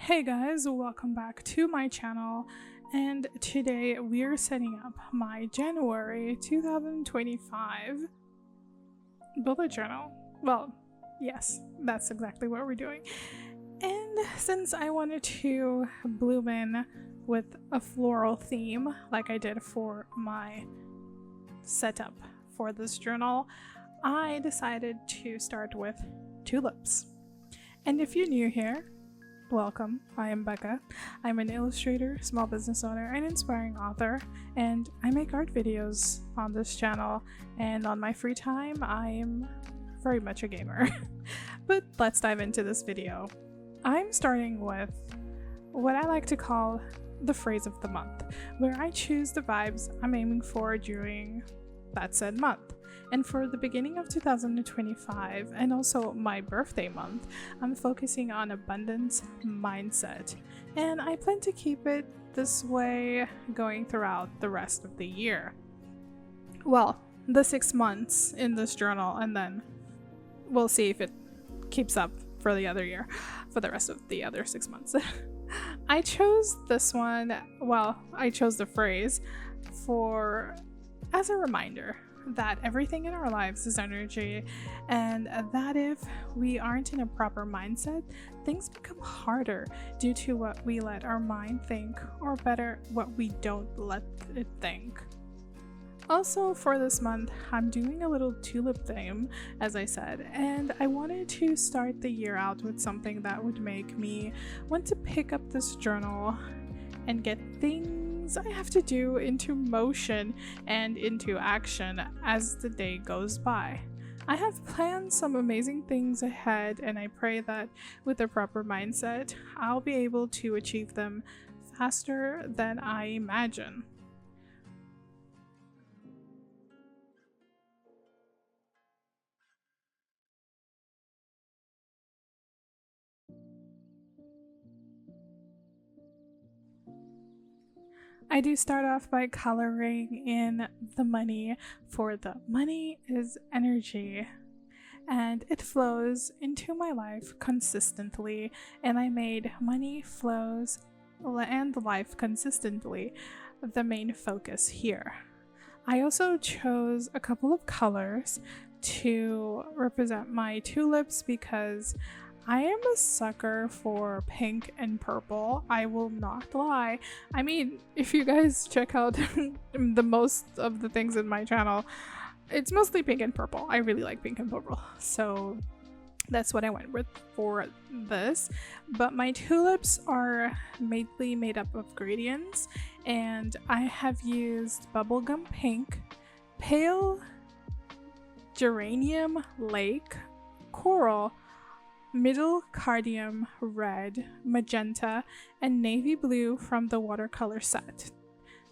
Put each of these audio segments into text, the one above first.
Hey guys, welcome back to my channel, and today we're setting up my January 2025 bullet journal. Well, yes, that's exactly what we're doing. And since I wanted to bloom in with a floral theme like I did for my setup for this journal, I decided to start with tulips. And if you're new here, welcome. I am Becca. I'm an illustrator, small business owner, and inspiring author, and I make art videos on this channel, and on my free time I'm very much a gamer. But let's dive into this video. I'm starting with what I like to call the phrase of the month, where I choose the vibes I'm aiming for during that said month. And for the beginning of 2025 and also my birthday month, I'm focusing on abundance mindset, and I plan to keep it this way going throughout the rest of the year. Well, the 6 months in this journal, and then we'll see if it keeps up for the other year, for the rest of the other 6 months. I chose this one, well, I chose the phrase as a reminder that everything in our lives is energy, and that if we aren't in a proper mindset, things become harder due to what we let our mind think, or better, what we don't let it think. Also, for this month, I'm doing a little tulip theme, as I said, and I wanted to start the year out with something that would make me want to pick up this journal and get things I have to do into motion and into action as the day goes by. I have planned some amazing things ahead, and I pray that with a proper mindset, I'll be able to achieve them faster than I imagine. I do start off by coloring in the money, for the money is energy and it flows into my life consistently, and I made money flows and life consistently the main focus here. I also chose a couple of colors to represent my tulips because I am a sucker for pink and purple. I will not lie. I mean, if you guys check out the most of the things in my channel, it's mostly pink and purple. I really like pink and purple. So that's what I went with for this. But my tulips are mainly made up of gradients, and I have used bubblegum pink, pale geranium lake, coral, middle cardium red, magenta, and navy blue from the watercolor set.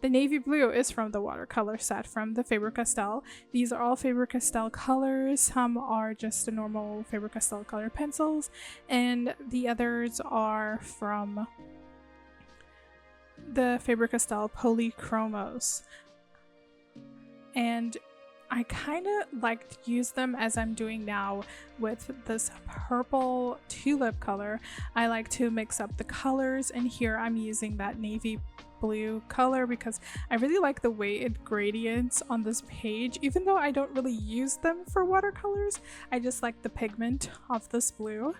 The navy blue is from the watercolor set from the Faber-Castell. These are all Faber-Castell colors. Some are just the normal Faber-Castell color pencils, and the others are from the Faber-Castell polychromos. And I kind of like to use them as I'm doing now with this purple tulip color. I like to mix up the colors, and here I'm using that navy blue color because I really like the way it gradients on this page. Even though I don't really use them for watercolors, I just like the pigment of this blue.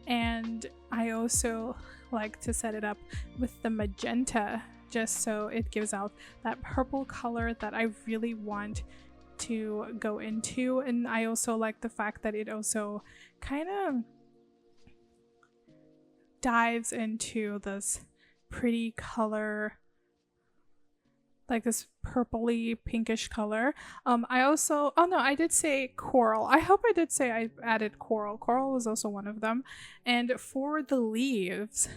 And I also like to set it up with the magenta just so it gives out that purple color that I really want to go into. And I also like the fact that it also kind of dives into this pretty color, like this purpley pinkish color. I did say coral. I hope I did say I added coral. Coral was also one of them. And for the leaves,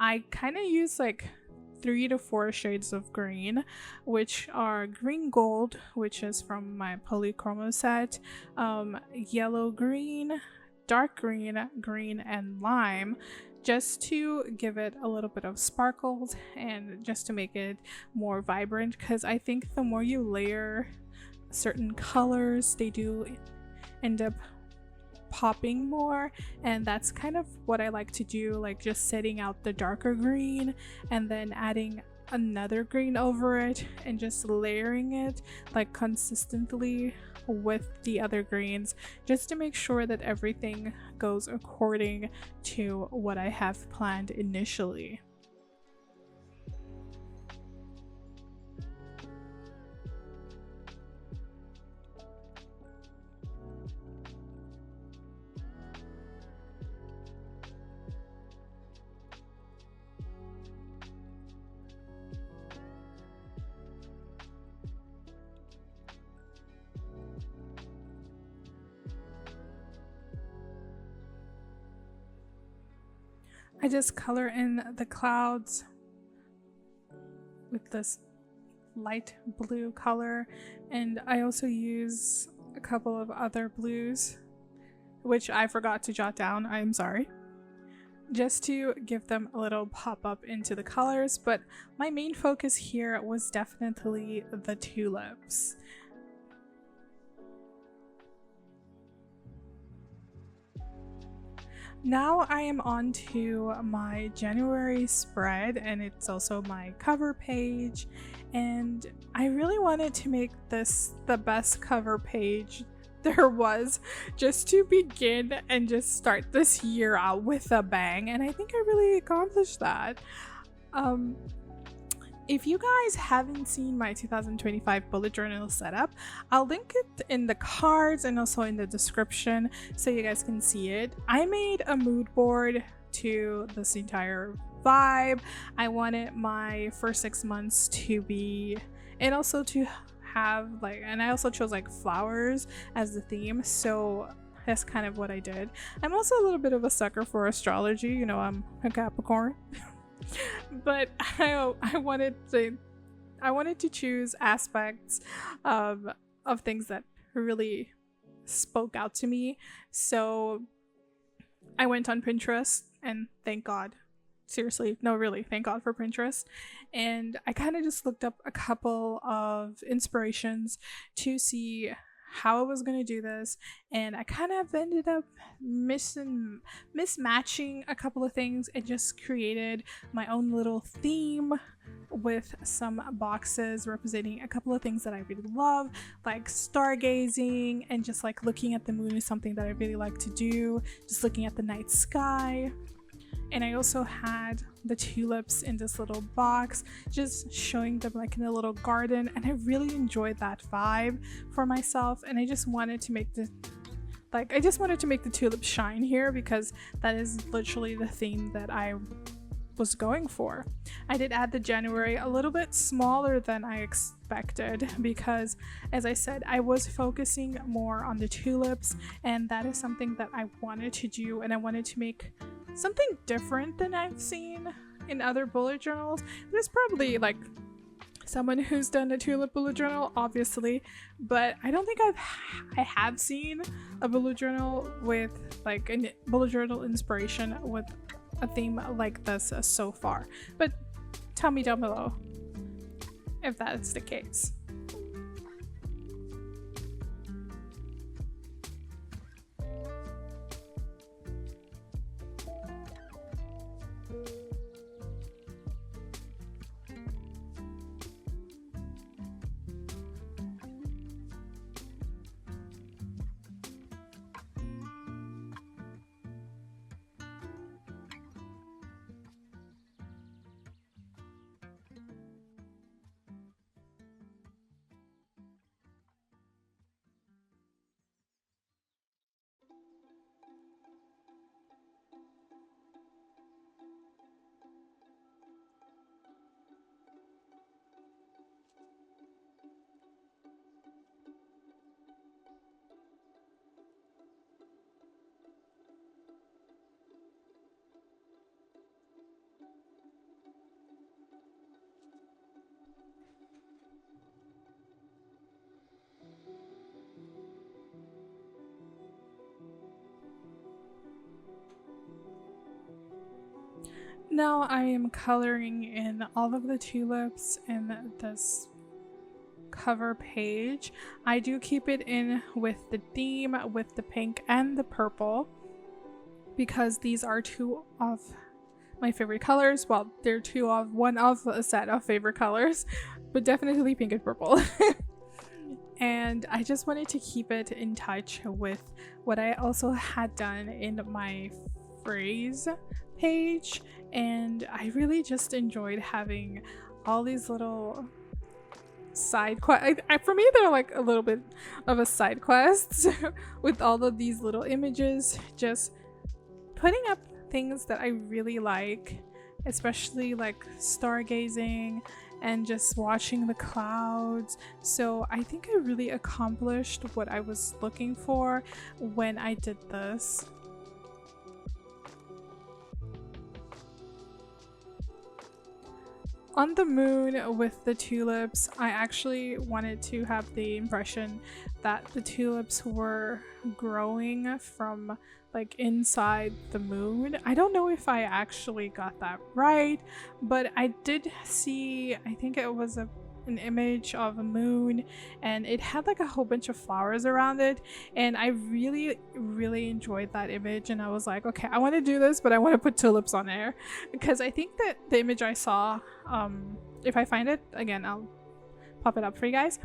I kind of use like 3 to 4 shades of green, which are green gold, which is from my polychromo set, yellow green, dark green, green, and lime, just to give it a little bit of sparkles and just to make it more vibrant, because I think the more you layer certain colors, they do end up popping more, and that's kind of what I like to do, like just setting out the darker green and then adding another green over it and just layering it like consistently with the other greens, just to make sure that everything goes according to what I have planned initially. I just color in the clouds with this light blue color, and I also use a couple of other blues, which I forgot to jot down, I'm sorry, just to give them a little pop up into the colors. But my main focus here was definitely the tulips. Now I am on to my January spread, and it's also my cover page, and I really wanted to make this the best cover page there was, just to begin and just start this year out with a bang, and I think I really accomplished that. If you guys haven't seen my 2025 bullet journal setup, I'll link it in the cards and also in the description so you guys can see it. I made a mood board to this entire vibe. I wanted my first 6 months to be, and also to have like, and I also chose like flowers as the theme, so that's kind of what I did. I'm also a little bit of a sucker for astrology, you know, I'm a Capricorn. But I wanted to choose aspects of things that really spoke out to me. So I went on Pinterest, and thank God, seriously, no, really, thank God for Pinterest. And I kind of just looked up a couple of inspirations to see how I was going to do this, and I kind of ended up mismatching a couple of things and just created my own little theme with some boxes representing a couple of things that I really love, like stargazing, and just like looking at the moon is something that I really like to do, just looking at the night sky. And I also had the tulips in this little box, just showing them like in a little garden, and I really enjoyed that vibe for myself. And I just wanted to make the tulips shine here, because that is literally the theme that I was going for. I did add the January a little bit smaller than I expected, because as I said, I was focusing more on the tulips, and that is something that I wanted to do, and I wanted to make something different than I've seen in other bullet journals. There's probably like someone who's done a tulip bullet journal, obviously, but I don't think I have seen a bullet journal with like a bullet journal inspiration with a theme like this so far. But tell me down below if that's the case. Now I am coloring in all of the tulips in this cover page, I do keep it in with the theme, with the pink and the purple, because these are two of my favorite colors. Well, they're one of a set of favorite colors, but definitely pink and purple. And I just wanted to keep it in touch with what I also had done in my phrase page, and I really just enjoyed having all these little side quest. For me, they're like a little bit of a side quest with all of these little images, just putting up things that I really like, especially like stargazing and just watching the clouds. So I think I really accomplished what I was looking for when I did this. On the moon with the tulips, I actually wanted to have the impression that the tulips were growing from like inside the moon. I don't know if I actually got that right, but I did see, I think it was an image of a moon, and it had like a whole bunch of flowers around it, and I really enjoyed that image, and I was like, okay, I want to do this, but I want to put tulips on there, because I think that the image I saw, if I find it again, I'll pop it up for you guys.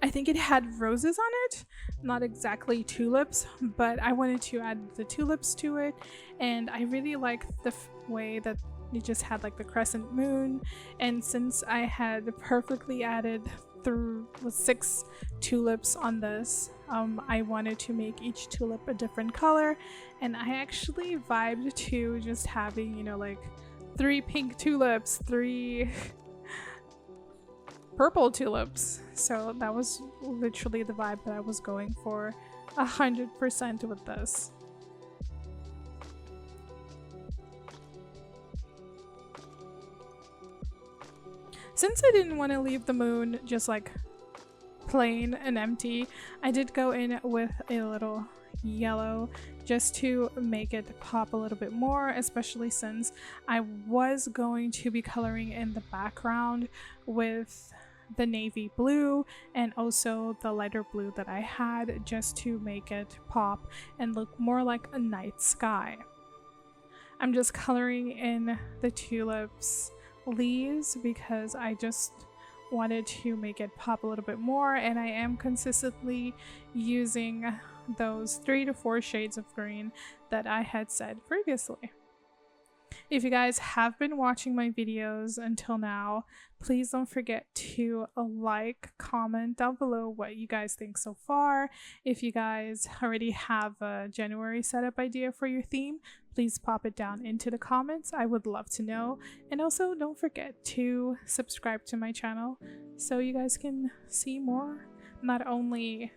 I think it had roses on it, not exactly tulips, but I wanted to add the tulips to it, and I really liked the way that it just had like the crescent moon. And since I had perfectly added through 6 tulips on this, I wanted to make each tulip a different color, and I actually vibed to just having, you know, like 3 pink tulips, 3 purple tulips. So that was literally the vibe that I was going for 100% with this. Since I didn't want to leave the moon just like plain and empty, I did go in with a little yellow just to make it pop a little bit more, especially since I was going to be coloring in the background with the navy blue and also the lighter blue that I had, just to make it pop and look more like a night sky. I'm just coloring in the tulips leaves because I just wanted to make it pop a little bit more, and I am consistently using those 3 to 4 shades of green that I had said previously. If you guys have been watching my videos until now, please don't forget to like, comment down below what you guys think so far. If you guys already have a January setup idea for your theme, please pop it down into the comments. I would love to know. And also don't forget to subscribe to my channel so you guys can see more, not only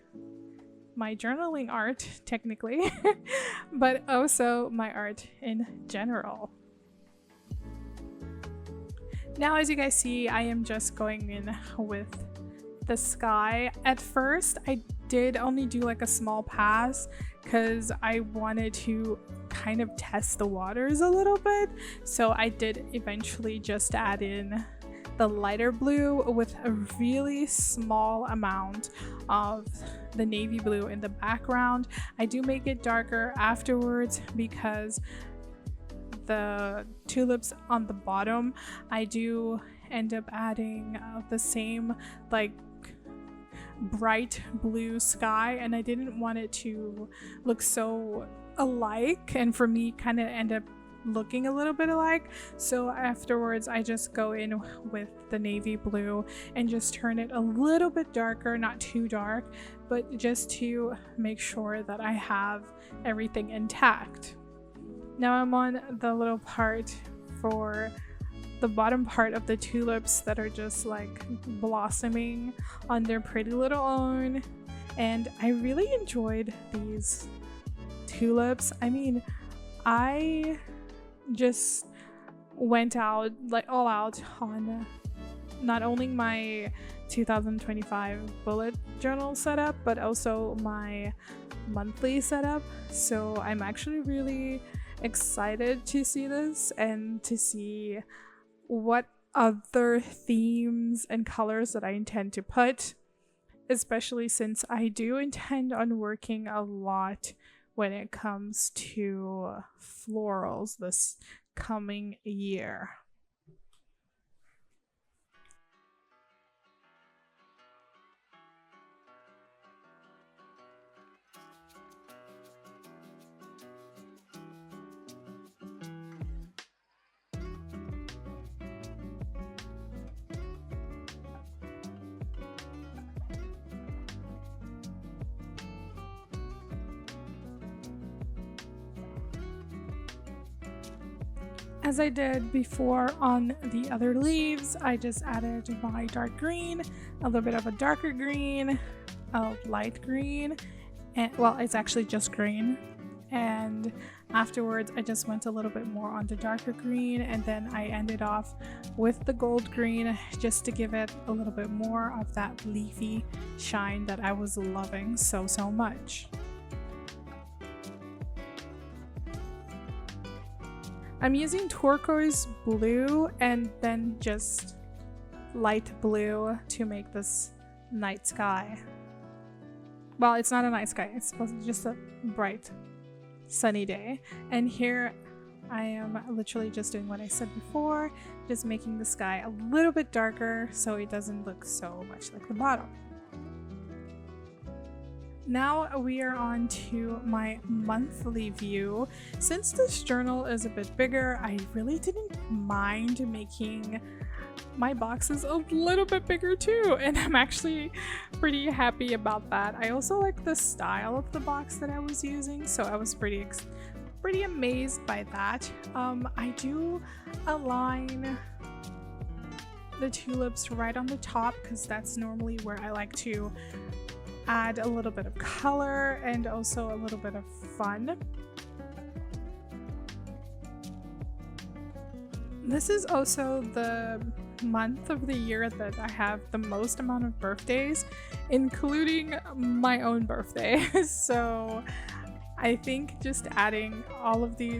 my journaling art technically, but also my art in general. Now, as you guys see, I am just going in with the sky. At first, I did only do like a small pass because I wanted to kind of test the waters a little bit. So I did eventually just add in the lighter blue with a really small amount of the navy blue in the background. I do make it darker afterwards because the tulips on the bottom, I do end up adding the same like bright blue sky, and I didn't want it to look so alike, and for me kind of end up looking a little bit alike. So afterwards I just go in with the navy blue and just turn it a little bit darker, not too dark, but just to make sure that I have everything intact. Now I'm on the little part for the bottom part of the tulips that are just like blossoming on their pretty little own, and I really enjoyed these tulips. I mean, I just went out like all out on not only my 2025 bullet journal setup but also my monthly setup, so I'm actually really excited to see this and to see what other themes and colors that I intend to put, especially since I do intend on working a lot when it comes to florals this coming year. As I did before on the other leaves, I just added my dark green, a little bit of a darker green, a light green, and well, it's actually just green. And afterwards, I just went a little bit more on the darker green, and then I ended off with the gold green just to give it a little bit more of that leafy shine that I was loving so much. I'm using turquoise blue and then just light blue to make this night sky. Well, it's not a night sky, it's supposed to be just a bright sunny day. And here I am literally just doing what I said before, just making the sky a little bit darker so it doesn't look so much like the bottom. Now we are on to my monthly view. Since this journal is a bit bigger, I really didn't mind making my boxes a little bit bigger too, and I'm actually pretty happy about that. I also like the style of the box that I was using, so I was pretty amazed by that. I do align the tulips right on the top because that's normally where I like to add a little bit of color and also a little bit of fun. This is also the month of the year that I have the most amount of birthdays, including my own birthday. So I think just adding all of the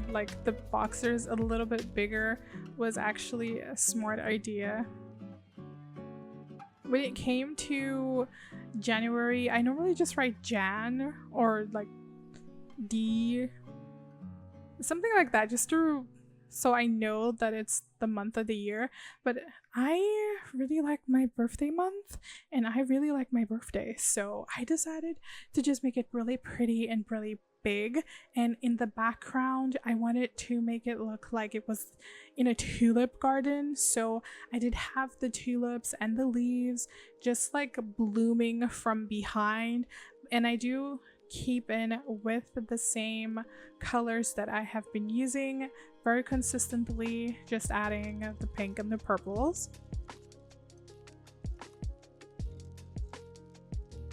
boxers a little bit bigger was actually a smart idea. When it came to January, I normally just write Jan or like D, something like that, just so I know that it's the month of the year. But I really like my birthday month and I really like my birthday, so I decided to just make it really pretty and really big. And in the background, I wanted to make it look like it was in a tulip garden, so I did have the tulips and the leaves just like blooming from behind, and I do keep in with the same colors that I have been using very consistently, just adding the pink and the purples.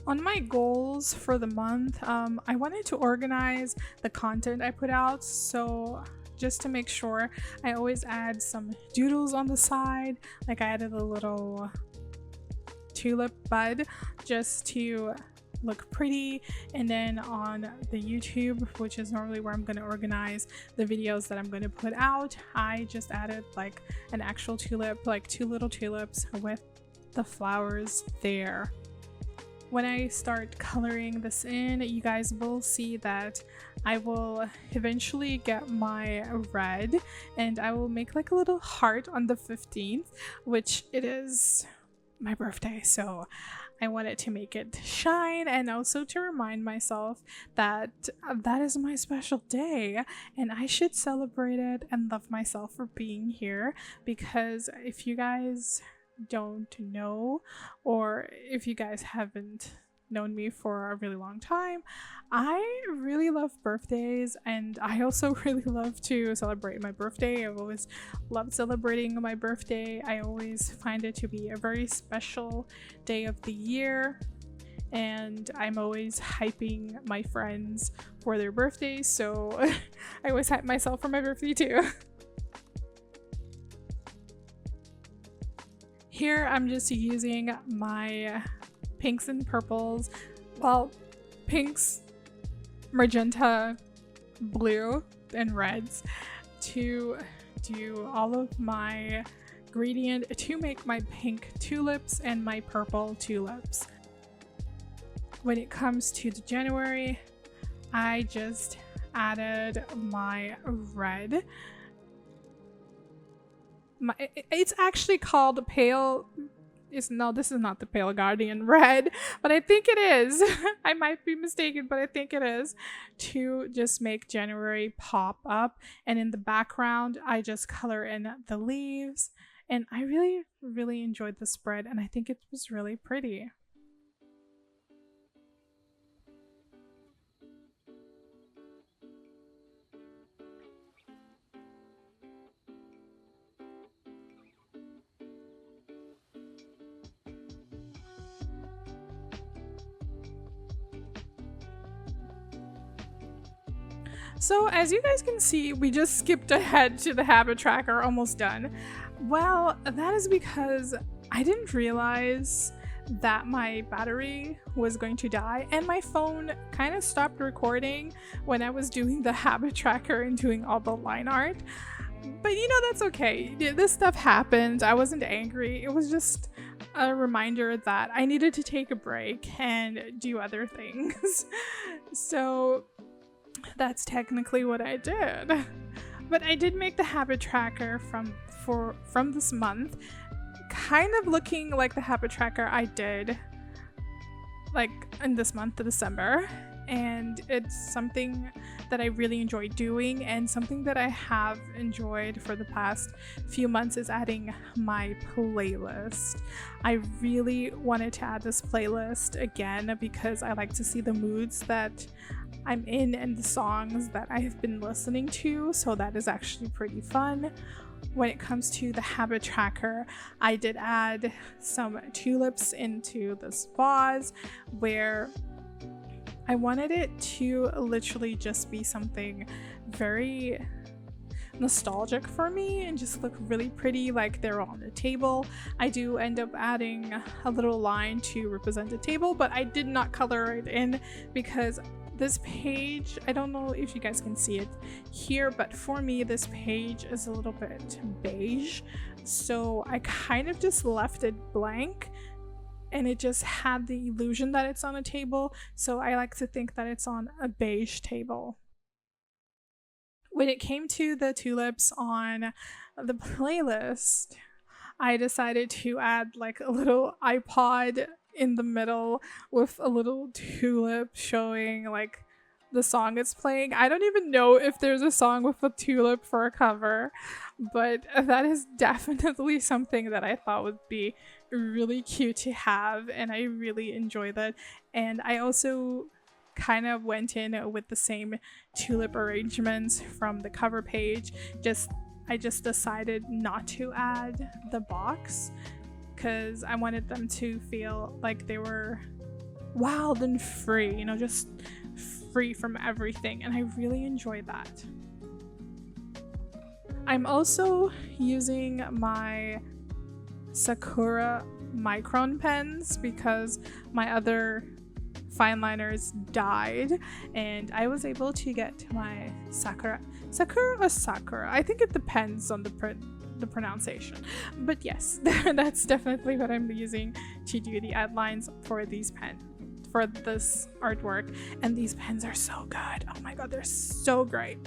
On my goals for the month, I wanted to organize the content I put out, so just to make sure, I always add some doodles on the side. Like I added a little tulip bud just to look pretty, and then on the YouTube, which is normally where I'm going to organize the videos that I'm going to put out, I just added like an actual tulip, like 2 little tulips with the flowers there. When I start coloring this in, you guys will see that I will eventually get my red, and I will make like a little heart on the 15th, which it is my birthday, so I wanted to make it shine and also to remind myself that that is my special day and I should celebrate it and love myself for being here. Because if you guys don't know, or if you guys haven't known me for a really long time, I really love birthdays, and I also really love to celebrate my birthday. I've always loved celebrating my birthday. I always find it to be a very special day of the year, and I'm always hyping my friends for their birthdays, so I always hype myself for my birthday too. Here I'm just using my pinks and purples, well, pinks, magenta, blue, and reds to do all of my ingredient to make my pink tulips and my purple tulips. When it comes to the January, I just added my red. It's actually called pale. No, this is not the Pale Guardian red, but I think it is. I might be mistaken, but I think it is. To just make January pop up, and in the background, I just color in the leaves, and I really enjoyed the spread, and I think it was really pretty. So as you guys can see, we just skipped ahead to the habit tracker, almost done. Well, that is because I didn't realize that my battery was going to die, and my phone kind of stopped recording when I was doing the habit tracker and doing all the line art. But you know, that's okay. This stuff happened. I wasn't angry. It was just a reminder that I needed to take a break and do other things. So that's technically what I did. But I did make the habit tracker from this month, kind of looking like the habit tracker I did like in this month of December, and it's something that I really enjoy doing, and something that I have enjoyed for the past few months is adding my playlist. I really wanted to add this playlist again because I like to see the moods that I'm in and the songs that I've been listening to, so that is actually pretty fun. When it comes to the habit tracker, I did add some tulips into this vase where I wanted it to literally just be something very nostalgic for me and just look really pretty, like they're on the table. I do end up adding a little line to represent the table, but I did not color it in because this page, I don't know if you guys can see it here, but for me this page is a little bit beige, so I kind of just left it blank and it just had the illusion that it's on a table, so I like to think that it's on a beige table. When it came to the tulips on the playlist, I decided to add like a little iPod in the middle with a little tulip showing like the song it's playing. I don't even know if there's a song with a tulip for a cover, but that is definitely something that I thought would be really cute to have, and I really enjoy that. And I also kind of went in with the same tulip arrangements from the cover page. I just decided not to add the box because I wanted them to feel like they were wild and free, you know, just free from everything, and I really enjoy that. I'm also using my Sakura micron pens because my other fine liners died, and I was able to get my Sakura or Sakura, I think it depends on the pronunciation, but yes, that's definitely what I'm using to do the outlines for this artwork. And these pens are so good. Oh my god, they're so great.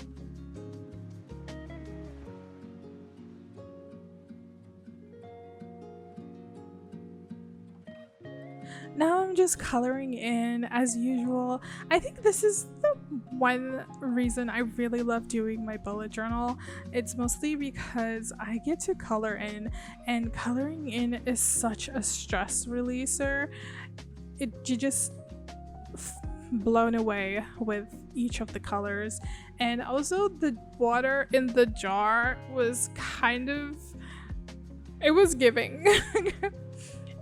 Now I'm just coloring in as usual. I think this is the one reason I really love doing my bullet journal. It's mostly because I get to color in, and coloring in is such a stress releaser. You just blown away with each of the colors. And also the water in the jar was it was giving.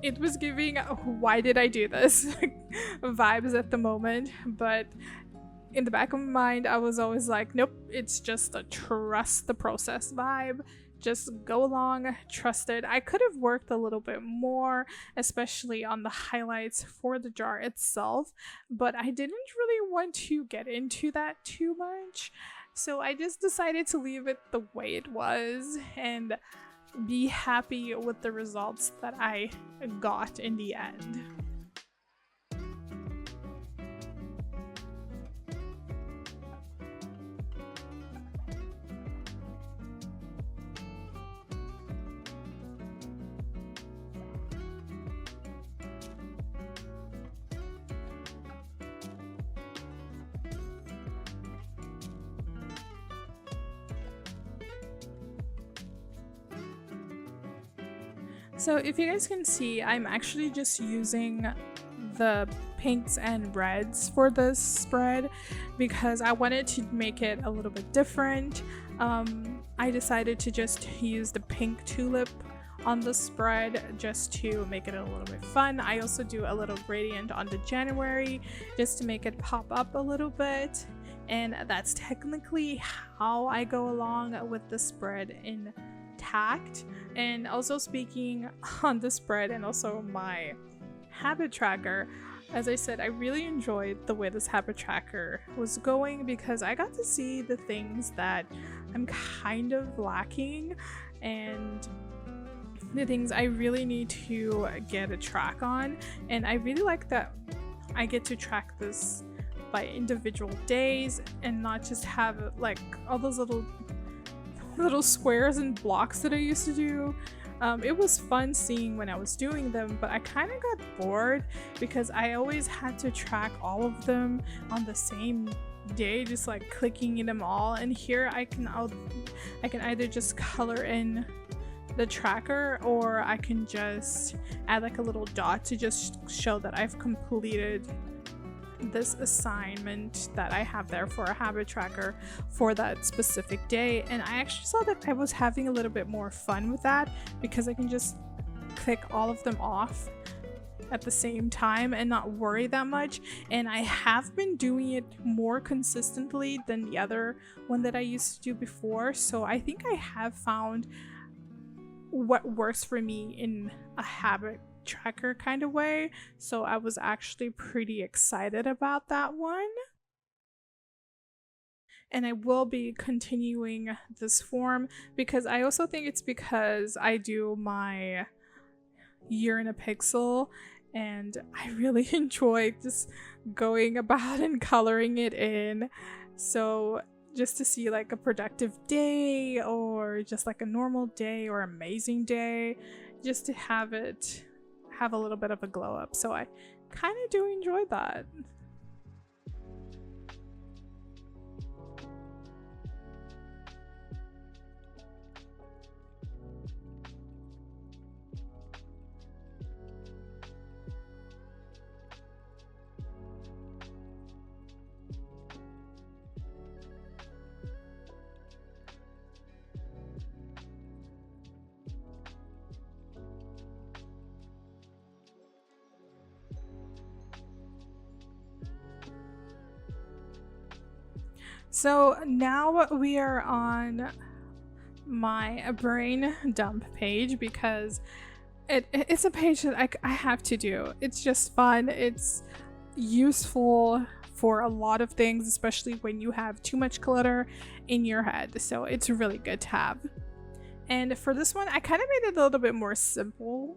It was giving why did I do this vibes at the moment, but in the back of my mind I was always like, nope, it's just a trust the process vibe. Just go along, trust it. I could have worked a little bit more, especially on the highlights for the jar itself, but I didn't really want to get into that too much, so I just decided to leave it the way it was. And be happy with the results that I got in the end. So if you guys can see, I'm actually just using the pinks and reds for this spread because I wanted to make it a little bit different. I decided to just use the pink tulip on the spread just to make it a little bit fun. I also do a little gradient on the January just to make it pop up a little bit, and that's technically how I go along with the spread in tact. And also, speaking on the spread and also my habit tracker, as I said, I really enjoyed the way this habit tracker was going because I got to see the things that I'm kind of lacking and the things I really need to get a track on. And I really like that I get to track this by individual days and not just have like all those little squares and blocks that I used to do. It was fun seeing when I was doing them, but I kind of got bored because I always had to track all of them on the same day, just like clicking in them all. And here I can either just color in the tracker, or I can just add like a little dot to just show that I've completed this assignment that I have there for a habit tracker for that specific day. And I actually saw that I was having a little bit more fun with that because I can just click all of them off at the same time and not worry that much. And I have been doing it more consistently than the other one that I used to do before, so I think I have found what works for me in a habit tracker kind of way. So I was actually pretty excited about that one. And I will be continuing this form because I also think it's because I do my year in a pixel and I really enjoy just going about and coloring it in. So just to see like a productive day or just like a normal day or amazing day, just to have it have a little bit of a glow up. So I kind of do enjoy that. So now we are on my brain dump page because it's a page that I have to do. It's just fun. It's useful for a lot of things, especially when you have too much clutter in your head. So it's really good to have. And for this one, I kind of made it a little bit more simple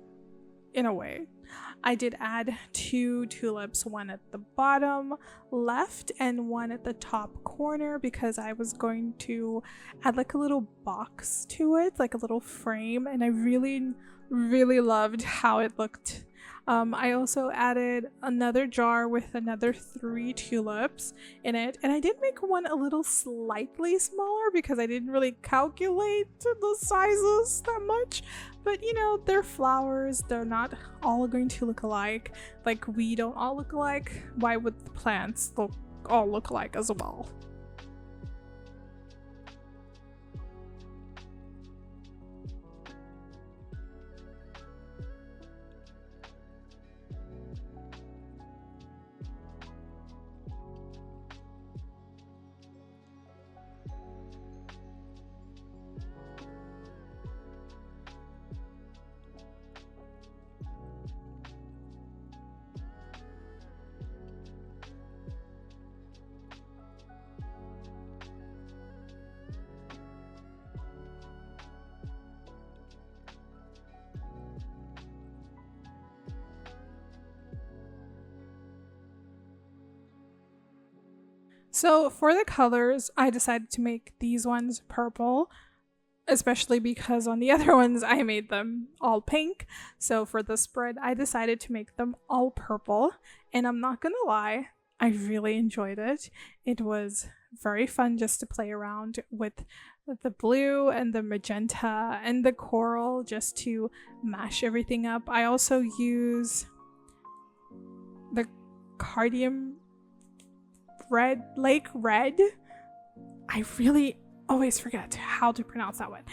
in a way. I did add 2 tulips, one at the bottom left and one at the top corner, because I was going to add like a little box to it, like a little frame, and I really loved how it looked. I also added another jar with another 3 tulips in it, and I did make one a little slightly smaller because I didn't really calculate the sizes that much. But you know, they're flowers, they're not all going to look alike. Like, we don't all look alike. Why would the plants all look alike as well? So for the colors, I decided to make these ones purple, especially because on the other ones I made them all pink. So for the spread, I decided to make them all purple, and I'm not gonna lie, I really enjoyed it. It was very fun just to play around with the blue and the magenta and the coral just to mash everything up. I also use the cardium lake red. I really always forget how to pronounce that one.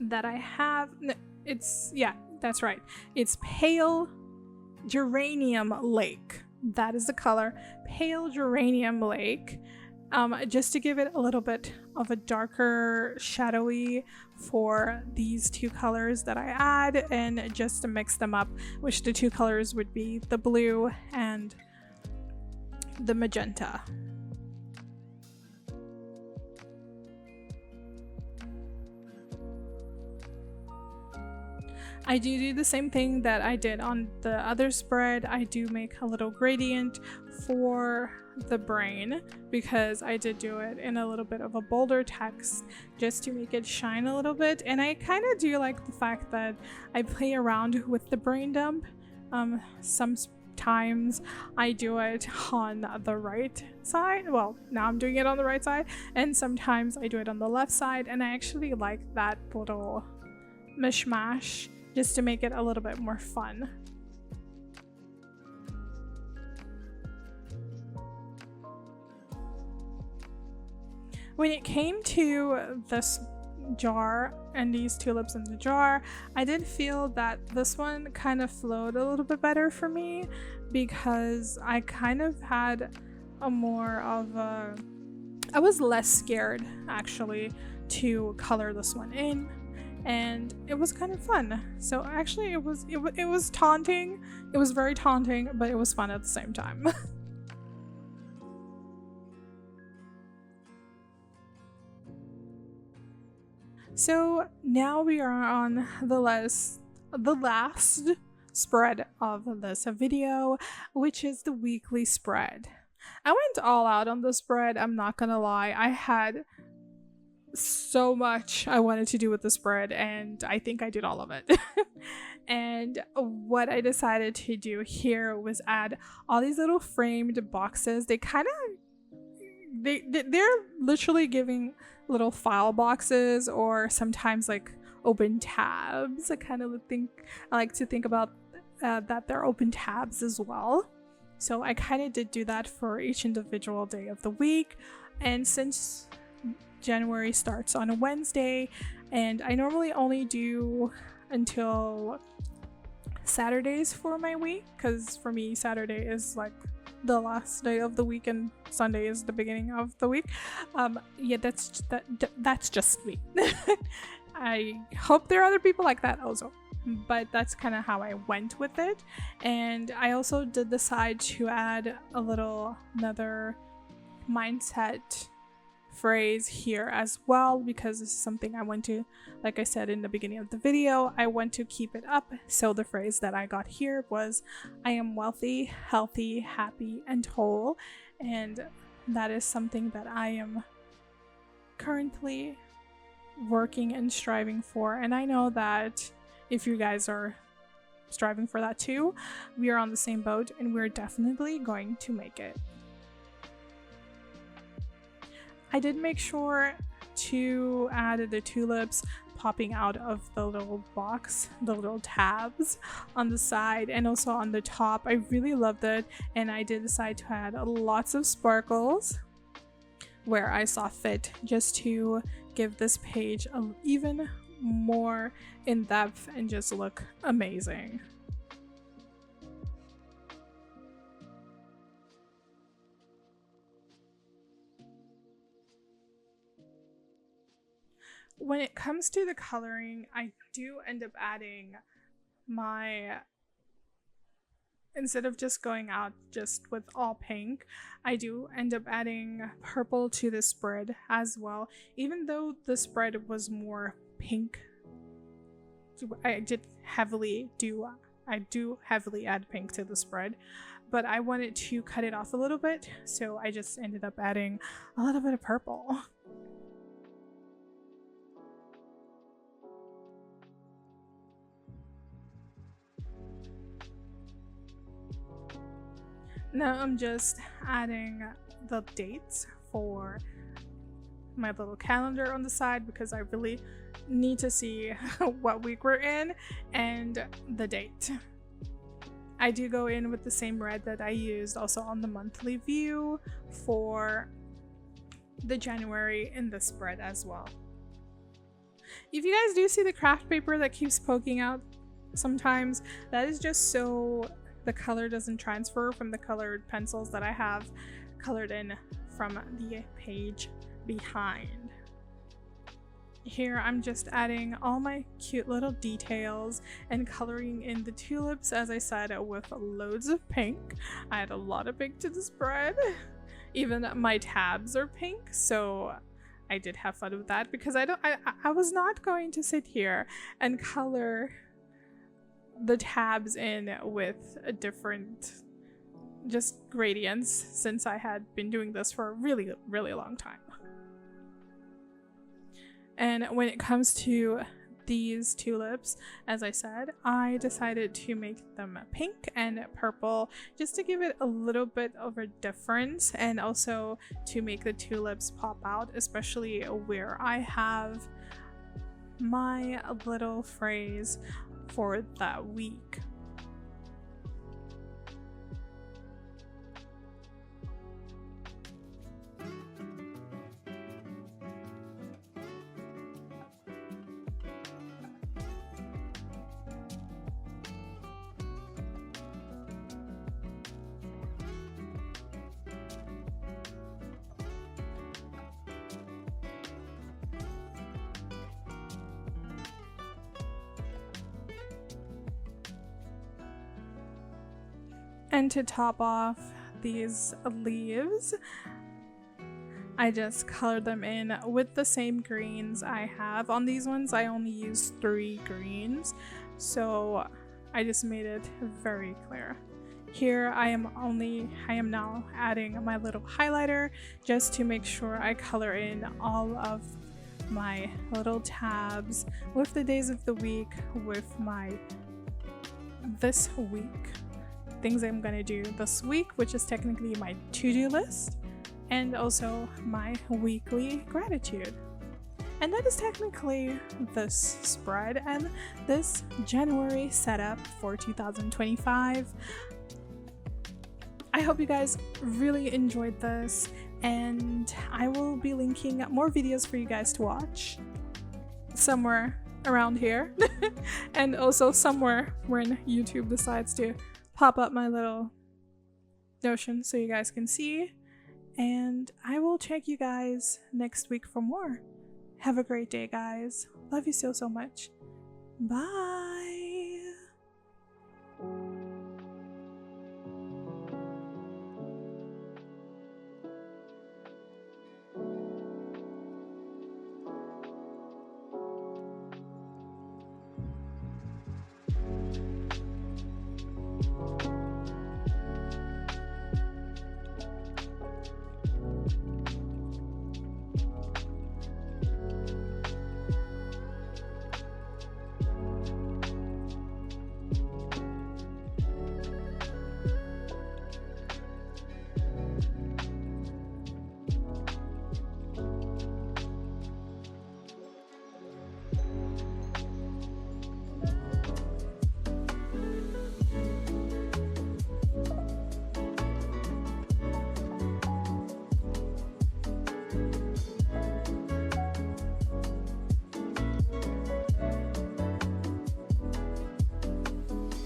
That I have. It's, yeah, that's right. It's pale geranium lake. That is the color, pale geranium lake. Just to give it a little bit of a darker shadowy for these two colors that I add, and just to mix them up, which the two colors would be the blue and the magenta. I do the same thing that I did on the other spread. I do make a little gradient for the brain because I did do it in a little bit of a bolder text just to make it shine a little bit. And I kind of do like the fact that I play around with the brain dump. Sometimes I do it on the right side. Well, now I'm doing it on the right side, and sometimes I do it on the left side, and I actually like that little mishmash just to make it a little bit more fun. When it came to this jar and these tulips in the jar, I did feel that this one kind of flowed a little bit better for me because I kind of had a more of a... I was less scared actually to color this one in, and it was kind of fun. So actually it was taunting. It was very taunting, but it was fun at the same time. So now we are on the last spread of this video, which is the weekly spread. I went all out on the spread, I'm not gonna lie. I had so much I wanted to do with the spread, and I think I did all of it. And what I decided to do here was add all these little framed boxes. They're literally giving little file boxes, or sometimes like open tabs. I like to think about that they're open tabs as well. So I kind of did do that for each individual day of the week. And since January starts on a Wednesday, and I normally only do until Saturdays for my week, because for me Saturday is like the last day of the week and Sunday is the beginning of the week. Yeah, that's just me. I hope there are other people like that also, but that's kind of how I went with it. And I also did decide to add another mindset phrase here as well, because this is something I want to, like I said in the beginning of the video, I want to keep it up. So the phrase that I got here was, I am wealthy, healthy, happy, and whole. And that is something that I am currently working and striving for. And I know that if you guys are striving for that too, we are on the same boat, and we're definitely going to make it. I did make sure to add the tulips popping out of the little box, the little tabs on the side and also on the top. I really loved it, and I did decide to add lots of sparkles where I saw fit, just to give this page even more in depth and just look amazing. When it comes to the coloring, I do end up adding instead of just going out just with all pink, I do end up adding purple to the spread as well. Even though the spread was more pink, I do heavily add pink to the spread, but I wanted to cut it off a little bit, so I just ended up adding a little bit of purple. Now I'm just adding the dates for my little calendar on the side because I really need to see what week we're in and the date. I do go in with the same red that I used also on the monthly view for the January in the spread as well. If you guys do see the craft paper that keeps poking out sometimes, that is just so the color doesn't transfer from the colored pencils that I have colored in from the page behind. Here I'm just adding all my cute little details and coloring in the tulips, as I said, with loads of pink. I had a lot of pink to the spread. Even my tabs are pink, so I did have fun with that because I was not going to sit here and color the tabs in with a different just gradients since I had been doing this for a really long time. And when it comes to these tulips, as I said, I decided to make them pink and purple just to give it a little bit of a difference and also to make the tulips pop out, especially where I have my little phrase for that week. And to top off these leaves, I just colored them in with the same greens I have. On these ones, I only used 3 greens, so I just made it very clear. Here I am now adding my little highlighter just to make sure I color in all of my little tabs with the days of the week, with my this week things I'm gonna do this week, which is technically my to-do list, and also my weekly gratitude. And that is technically this spread and this January setup for 2025. I hope you guys really enjoyed this, and I will be linking more videos for you guys to watch somewhere around here and also somewhere when YouTube decides to pop up my little notion so you guys can see, and I will check you guys next week for more. Have a great day, guys. Love you so much. Bye.